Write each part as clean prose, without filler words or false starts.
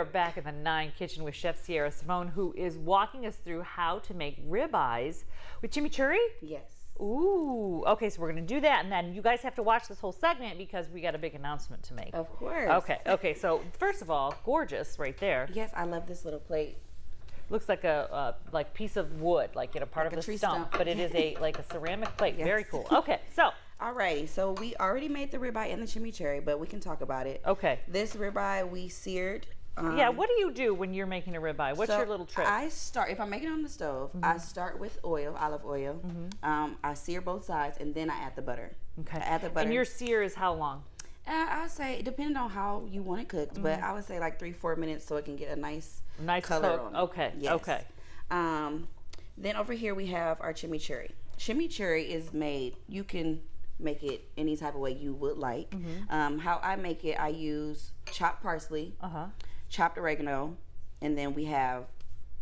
are back in the 9 kitchen with Chef Sierra Simone, who is walking us through how to make ribeyes with chimichurri. Yes. Ooh, okay, so we're gonna do that, and then you guys have to watch this whole segment because we got a big announcement to make. Of course. Okay, so first of all, gorgeous right there. Yes, I love this little plate. Looks like a piece of wood, like part like of a tree a stump, stump. but it is like a ceramic plate. Yes. Very cool. Okay, so. Alrighty, so we already made the ribeye and the chimichurri, but we can talk about it. Okay. This ribeye we seared. Yeah, what do you do when you're making a ribeye? What's your little trick? If I'm making it on the stove, I start with olive oil. I sear both sides, and then I add the butter. Okay. I add the butter. And your sear is how long? I would say, depending on how you want it cooked, but I would say like 3-4 minutes so it can get a nice color cook. on it. Okay. Yes. Okay. Then over here we have our chimichurri. Chimichurri is made, you can make it any type of way you would like. How I make it, I use chopped parsley, chopped oregano, and then we have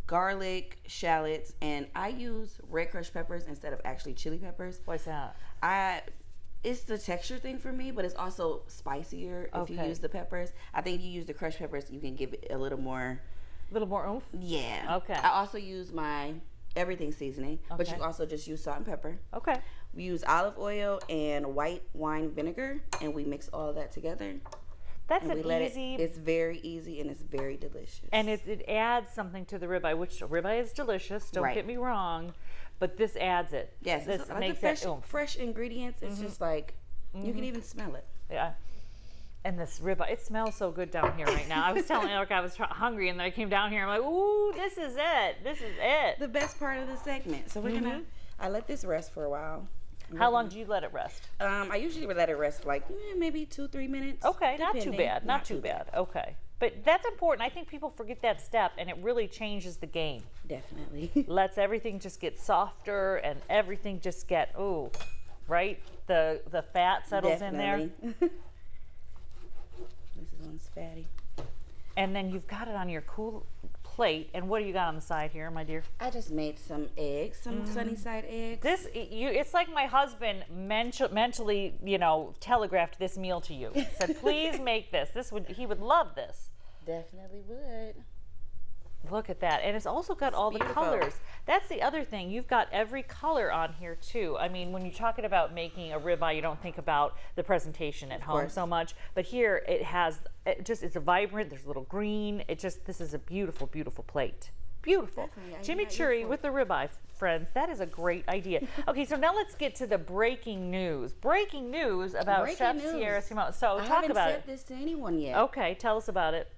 garlic, shallots, and I use red crushed peppers instead of actually chili peppers. What's that? It's the texture thing for me, but it's also spicier if you use the peppers. I think you use the crushed peppers, you can give it a little more oomph? Yeah. Okay. I also use my everything seasoning, but you also just use salt and pepper. Okay. We use olive oil and white wine vinegar, and we mix all of that together. That's an easy. It's very easy and it's very delicious. And it adds something to the ribeye, which ribeye is delicious. Don't get me wrong, but this adds it. Yes, this like makes fresh ingredients. It's just like you can even smell it. Yeah. And this ribeye, it smells so good down here right now. I was telling Eric I was hungry, and then I came down here. I'm like, ooh, this is it. This is it. The best part of the segment. So we're gonna. I let this rest for a while. How long do you let it rest? I usually let it rest for like maybe 2-3 minutes. Okay, not too bad. Not too bad. Okay. But that's important. I think people forget that step, and it really changes the game. Definitely. Lets everything just get softer, and everything just get, right? The fat settles in there. This one's fatty. And then you've got it on your cool plate. And what do you got on the side here, my dear? I just made some eggs, some sunny side eggs. It's like my husband mentally, telegraphed this meal to you. Said, please make this. He would love this. Definitely would. Look at that. And it's also got all beautiful. The colors. That's the other thing. You've got every color on here too. I mean, when you're talking about making a ribeye, you don't think about the presentation at home so much. But here it's a vibrant, there's a little green. This is a beautiful, beautiful plate. Beautiful. Chimichurri with the ribeye, friends. That is a great idea. Okay, so now let's get to the breaking news. Breaking news about Chef Sierra Simone. So talk about it. I haven't said this to anyone yet. Okay, tell us about it.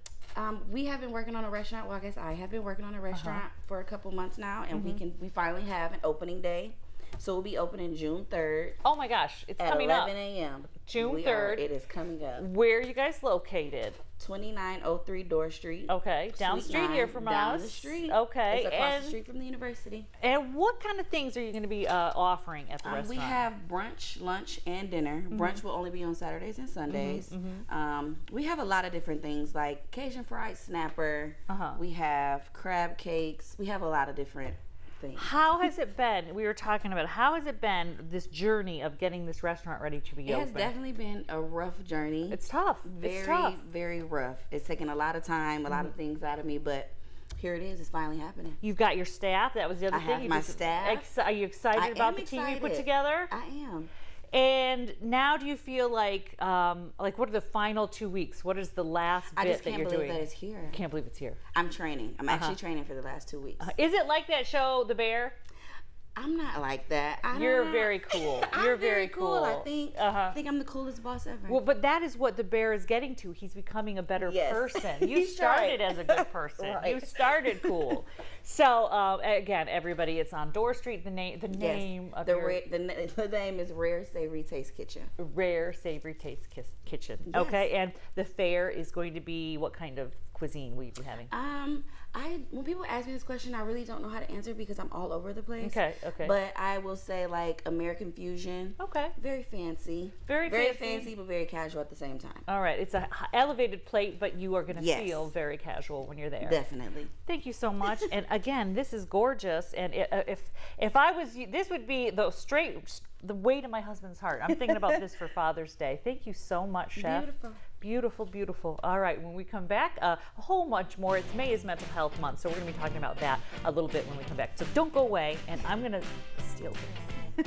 We have been working on a restaurant. Well, I guess I have been working on a restaurant for a couple months now, and we finally have an opening day. So we'll be opening June 3rd. Oh my gosh, it's coming up. At 11 a.m. June 3rd. It is coming up. Where are you guys located? 2903 Door Street. Okay, down the street here from us. Down the street. Okay. It's across the street from the university. And what kind of things are you going to be offering at the restaurant? We have brunch, lunch, and dinner. Brunch will only be on Saturdays and Sundays. We have a lot of different things like Cajun fried snapper. We have crab cakes. We have a lot of different things. How has it been? We were talking about how has it been, this journey of getting this restaurant ready to be open? It has definitely been a rough journey. It's tough. Very, it's tough. very rough. It's taken a lot of time, a lot of things out of me, but here it is. It's finally happening. You've got your staff. That was the other thing. I have my staff. Are you excited about the team you put together? I am. And now do you feel like what are the final 2 weeks? What is the last bit that you're doing? I just can't believe that it's here. Can't believe it's here. I'm training. I'm actually training for the last 2 weeks. Is it like that show, The Bear? I'm not like that. You're very cool. You're very cool. I think I'm the coolest boss ever. Well, but that is what the bear is getting to. He's becoming a better person. You started as a good person. You started cool. So again, everybody, it's on Door Street. The name of the name is Rare Savory Taste Kitchen. Rare Savory Taste Kitchen. Yes. Okay, and the fare is going to be what kind of cuisine will you be having? When people ask me this question, I really don't know how to answer because I'm all over the place. Okay. But I will say like American fusion. Okay. Very fancy. Very fancy, but very casual at the same time. All right. It's an elevated plate, but you are going to feel very casual when you're there. Definitely. Thank you so much. And again, this is gorgeous. And if I was you, this would be the weight of my husband's heart. I'm thinking about this for Father's Day. Thank you so much, Chef. Beautiful. Beautiful, beautiful. All right, when we come back, a whole bunch more. May is Mental Health Month, so we're going to be talking about that a little bit when we come back. So don't go away, and I'm going to steal this.